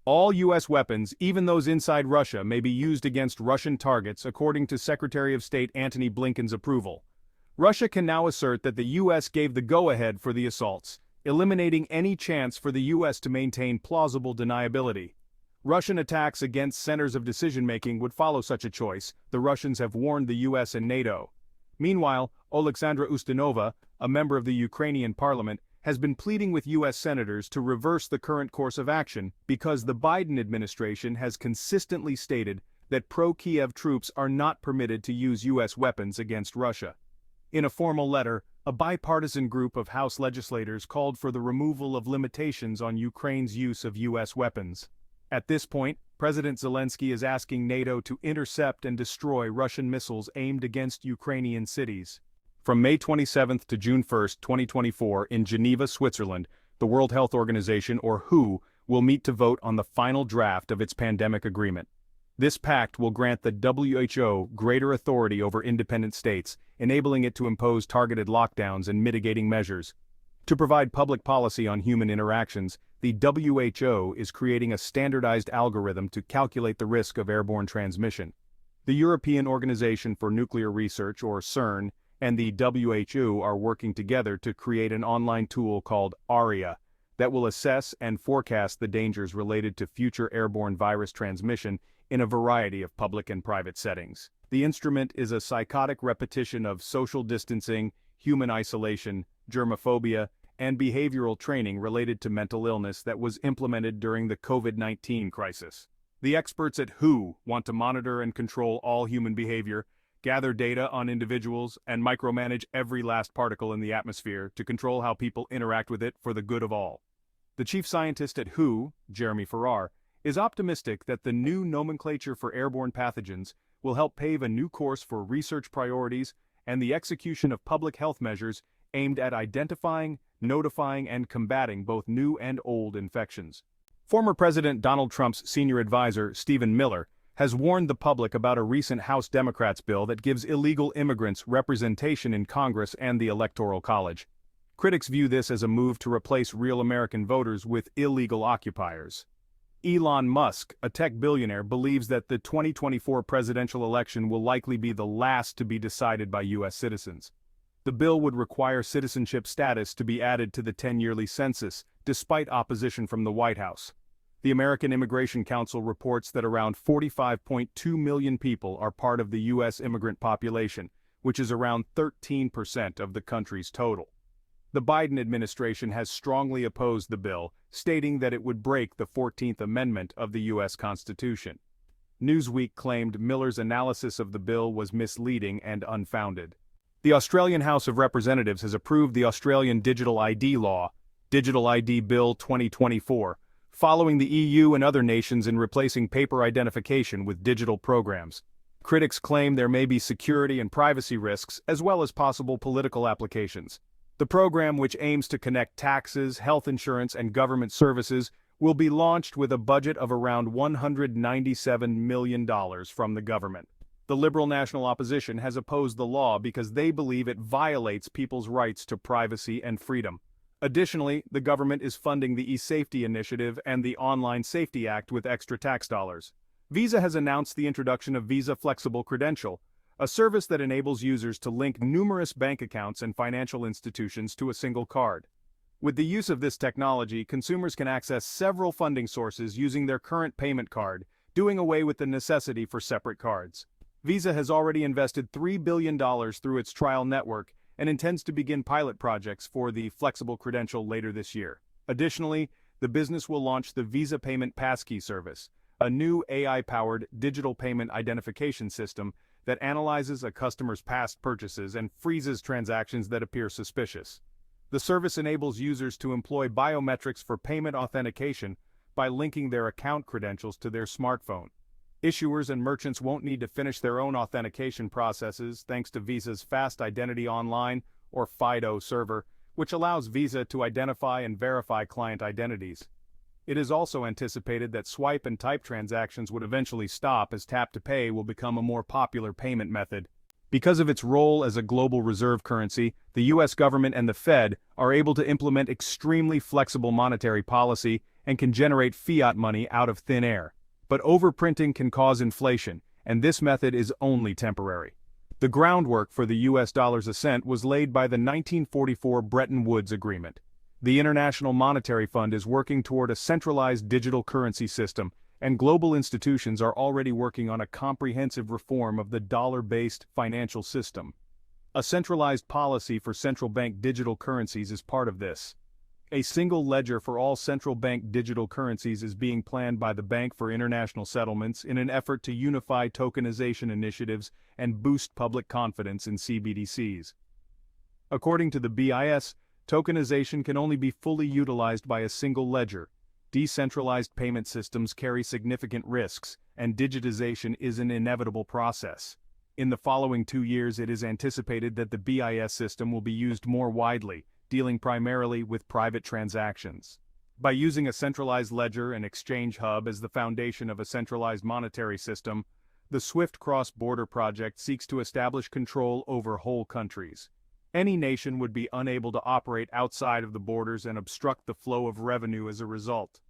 All U.S. weapons, even those inside Russia, may be used against Russian targets according to Secretary of State Antony Blinken's approval. Russia can now assert that the U.S. gave the go-ahead for the assaults, eliminating any chance for the U.S. to maintain plausible deniability. Russian attacks against centers of decision-making would follow such a choice, the Russians have warned the U.S. and NATO. Meanwhile, Oleksandra Ustinova, a member of the Ukrainian parliament, has been pleading with U.S. senators to reverse the current course of action because the Biden administration has consistently stated that pro-Kiev troops are not permitted to use U.S. weapons against Russia. In a formal letter, a bipartisan group of House legislators called for the removal of limitations on Ukraine's use of U.S. weapons. At this point, President Zelensky is asking NATO to intercept and destroy Russian missiles aimed against Ukrainian cities. From May 27 to June 1, 2024, in Geneva, Switzerland, the World Health Organization, or WHO, will meet to vote on the final draft of its pandemic agreement. This pact will grant the WHO greater authority over independent states, enabling it to impose targeted lockdowns and mitigating measures. To provide public policy on human interactions, the WHO is creating a standardized algorithm to calculate the risk of airborne transmission. The European Organization for Nuclear Research, or CERN, and the WHO are working together to create an online tool called ARIA that will assess and forecast the dangers related to future airborne virus transmission in a variety of public and private settings. The instrument is a psychotic repetition of social distancing, human isolation, germophobia, and behavioral training related to mental illness that was implemented during the COVID-19 crisis. The experts at WHO want to monitor and control all human behavior, gather data on individuals, and micromanage every last particle in the atmosphere to control how people interact with it for the good of all. The chief scientist at WHO, Jeremy Farrar, is optimistic that the new nomenclature for airborne pathogens will help pave a new course for research priorities and the execution of public health measures aimed at identifying, notifying, and combating both new and old infections. Former President Donald Trump's senior advisor, Stephen Miller, has warned the public about a recent House Democrats bill that gives illegal immigrants representation in Congress and the Electoral College. Critics view this as a move to replace real American voters with illegal occupiers. Elon Musk, a tech billionaire, believes that the 2024 presidential election will likely be the last to be decided by U.S. citizens. The bill would require citizenship status to be added to the 10-yearly census, despite opposition from the White House. The American Immigration Council reports that around 45.2 million people are part of the U.S. immigrant population, which is around 13% of the country's total. The Biden administration has strongly opposed the bill, stating that it would break the 14th Amendment of the U.S. Constitution. Newsweek claimed Miller's analysis of the bill was misleading and unfounded. The Australian House of Representatives has approved the Australian Digital ID Law, Digital ID Bill 2024, following the EU and other nations in replacing paper identification with digital programs. Critics claim there may be security and privacy risks, as well as possible political applications. The program, which aims to connect taxes, health insurance, and government services, will be launched with a budget of around $197 million from the government. The Liberal National Opposition has opposed the law because they believe it violates people's rights to privacy and freedom. Additionally, the government is funding the eSafety Initiative and the Online Safety Act with extra tax dollars. Visa has announced the introduction of Visa Flexible Credential, a service that enables users to link numerous bank accounts and financial institutions to a single card. With the use of this technology, consumers can access several funding sources using their current payment card, doing away with the necessity for separate cards. Visa has already invested $3 billion through its trial network and intends to begin pilot projects for the flexible credential later this year. Additionally, the business will launch the Visa Payment Passkey service, a new AI-powered digital payment identification system that analyzes a customer's past purchases and freezes transactions that appear suspicious. The service enables users to employ biometrics for payment authentication by linking their account credentials to their smartphone. Issuers and merchants won't need to finish their own authentication processes thanks to Visa's Fast Identity Online, or FIDO server, which allows Visa to identify and verify client identities. It is also anticipated that swipe and type transactions would eventually stop as tap to pay will become a more popular payment method. Because of its role as a global reserve currency, the U.S. government and the Fed are able to implement extremely flexible monetary policy and can generate fiat money out of thin air. But overprinting can cause inflation, and this method is only temporary. The groundwork for the US dollar's ascent was laid by the 1944 Bretton Woods Agreement. The International Monetary Fund is working toward a centralized digital currency system, and global institutions are already working on a comprehensive reform of the dollar-based financial system. A centralized policy for central bank digital currencies is part of this. A single ledger for all central bank digital currencies is being planned by the Bank for International Settlements in an effort to unify tokenization initiatives and boost public confidence in CBDCs. According to the BIS, tokenization can only be fully utilized by a single ledger. Decentralized payment systems carry significant risks, and digitization is an inevitable process. In the following 2 years, it is anticipated that the BIS system will be used more widely, dealing primarily with private transactions. By using a centralized ledger and exchange hub as the foundation of a centralized monetary system, the SWIFT cross-border project seeks to establish control over whole countries. Any nation would be unable to operate outside of the borders and obstruct the flow of revenue as a result.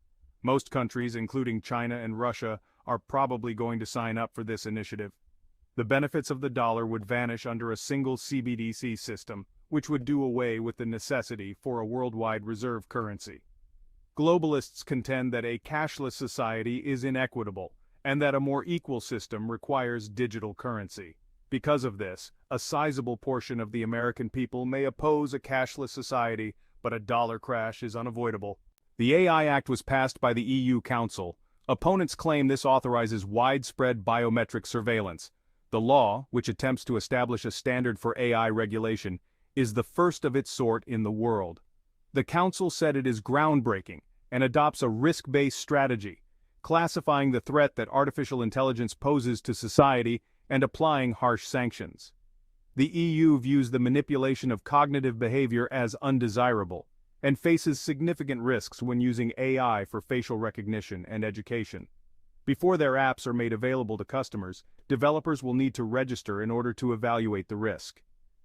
Most countries, including China and Russia, are probably going to sign up for this initiative. The benefits of the dollar would vanish under a single CBDC system, which would do away with the necessity for a worldwide reserve currency. Globalists contend that a cashless society is inequitable, and that a more equal system requires digital currency. Because of this, a sizable portion of the American people may oppose a cashless society, but a dollar crash is unavoidable. The AI Act was passed by the EU Council. Opponents claim this authorizes widespread biometric surveillance. The law, which attempts to establish a standard for AI regulation, is the first of its sort in the world. The Council said it is groundbreaking and adopts a risk-based strategy, classifying the threat that artificial intelligence poses to society and applying harsh sanctions. The EU views the manipulation of cognitive behavior as undesirable and faces significant risks when using AI for facial recognition and education. Before their apps are made available to customers, developers will need to register in order to evaluate the risk.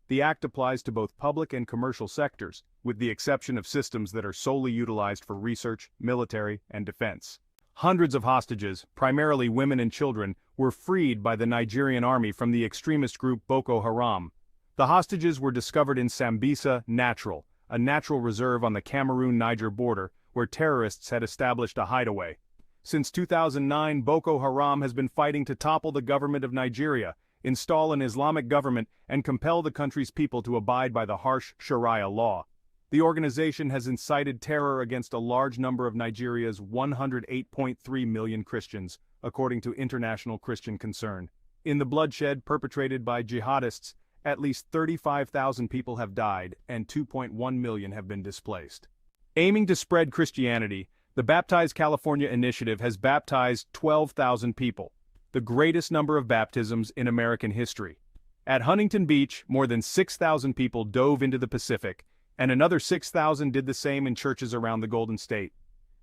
The Act applies to both public and commercial sectors, with the exception of systems that are solely utilized for research, military, and defense. Hundreds of hostages, primarily women and children, were freed by the Nigerian army from the extremist group Boko Haram. The hostages were discovered in Sambisa Natural, a natural reserve on the Cameroon-Niger border, where terrorists had established a hideaway. Since 2009, Boko Haram has been fighting to topple the government of Nigeria, install an Islamic government, and compel the country's people to abide by the harsh Sharia law. The organization has incited terror against a large number of Nigeria's 108.3 million Christians, according to International Christian Concern. In the bloodshed perpetrated by jihadists, at least 35,000 people have died and 2.1 million have been displaced. Aiming to spread Christianity, the Baptize California initiative has baptized 12,000 people, the greatest number of baptisms in American history. At Huntington Beach, more than 6,000 people dove into the Pacific, and another 6,000 did the same in churches around the Golden State.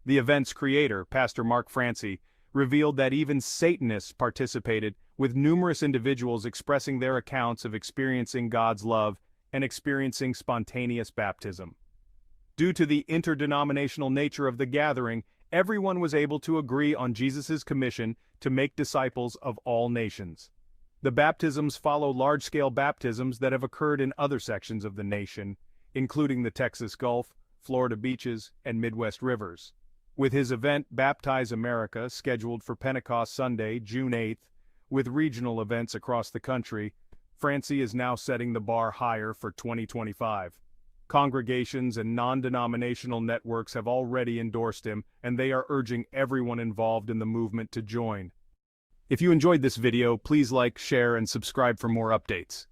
The event's creator, Pastor Mark Francie, revealed that even Satanists participated, with numerous individuals expressing their accounts of experiencing God's love and experiencing spontaneous baptism. Due to the interdenominational nature of the gathering, everyone was able to agree on Jesus' commission to make disciples of all nations. The baptisms follow large-scale baptisms that have occurred in other sections of the nation, including the Texas Gulf, Florida beaches, and Midwest rivers. With his event Baptize America scheduled for Pentecost Sunday, June 8th, with regional events across the country, Francie is now setting the bar higher for 2025. Congregations and non-denominational networks have already endorsed him, and they are urging everyone involved in the movement to join. If you enjoyed this video, please like, share, and subscribe for more updates.